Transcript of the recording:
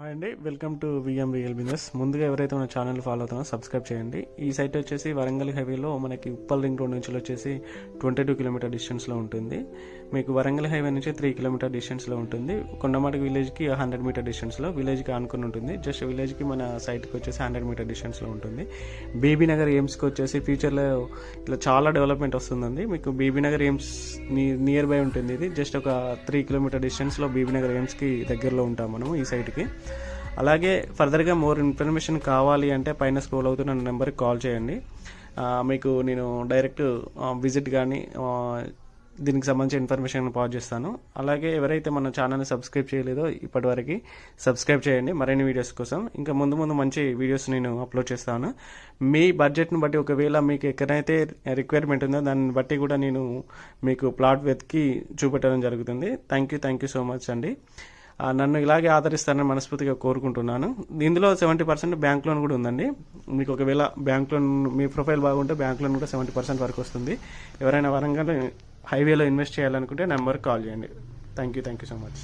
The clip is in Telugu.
హాయ్ అండి, welcome to VM real business. ముందుగా ఎవరైతే మన ఛానల్ ఫాలో అవుతారో సబ్స్క్రైబ్ చేయండి. ఈ సైట్ వచ్చేసి వరంగల్ హైవేలో మనకి ఉప్పల్ రింగ్ రోడ్ నుంచి వచ్చేసి 22 కిలోమీటర్ డిస్టెన్స్లో ఉంటుంది. మీకు వరంగల్ హైవే నుంచి 3 కిలోమీటర్ డిస్టెన్స్లో ఉంటుంది. కొండమాటి విలేజ్కి 100 మీటర్ డిస్టెన్స్లో, విలేజ్కి ఆనుకుని ఉంటుంది. జస్ట్ విలేజ్కి మన సైట్కి వచ్చేసి 100 మీటర్ డిస్టెన్స్లో ఉంటుంది. బీబీ నగర్ ఎయిమ్స్కి వచ్చేసి ఫ్యూచర్లో ఇట్లా చాలా డెవలప్మెంట్ వస్తుందండి. మీకు Bibinagar AIIMS near by ఉంటుంది. ఇది జస్ట్ ఒక 3 కిలోమీటర్ డిస్టెన్స్లో బీబీ నగర్ ఎయిమ్స్కి దగ్గరలో ఉంటాం మనము ఈ సైట్కి. అలాగే ఫర్దర్గా మోర్ ఇన్ఫర్మేషన్ కావాలి అంటే పైన స్క్రోల్ అవుతున్న నెంబర్కి కాల్ చేయండి. మీకు నేను డైరెక్ట్ విజిట్ కానీ దీనికి సంబంధించిన ఇన్ఫర్మేషన్ పాస్ చేస్తాను. అలాగే ఎవరైతే మన ఛానల్ని సబ్స్క్రైబ్ చేయలేదో ఇప్పటివరకు సబ్స్క్రైబ్ చేయండి మరిన్ని వీడియోస్ కోసం. ఇంకా ముందు మంచి వీడియోస్ నేను అప్లోడ్ చేస్తాను. మీ బడ్జెట్ని బట్టి ఒకవేళ మీకు ఎక్కడైతే రిక్వైర్మెంట్ ఉందో దాన్ని బట్టి కూడా నేను మీకు ప్లాట్ వెతికి చూపెట్టడం జరుగుతుంది. థ్యాంక్ యూ సో మచ్ అండి. నన్ను ఇలాగే ఆదరిస్తారని మనస్ఫూర్తిగా కోరుకుంటున్నాను. ఇందులో 70% బ్యాంక్ లోన్ కూడా ఉందండి. మీకు ఒకవేళ బ్యాంక్ లోన్ మీ ప్రొఫైల్ బాగుంటే బ్యాంక్ లోన్ కూడా 70% వరకు వస్తుంది. ఎవరైనా వరంగల్ హైవేలో ఇన్వెస్ట్ చేయాలనుకుంటే నెంబర్కి కాల్ చేయండి. Thank you so much.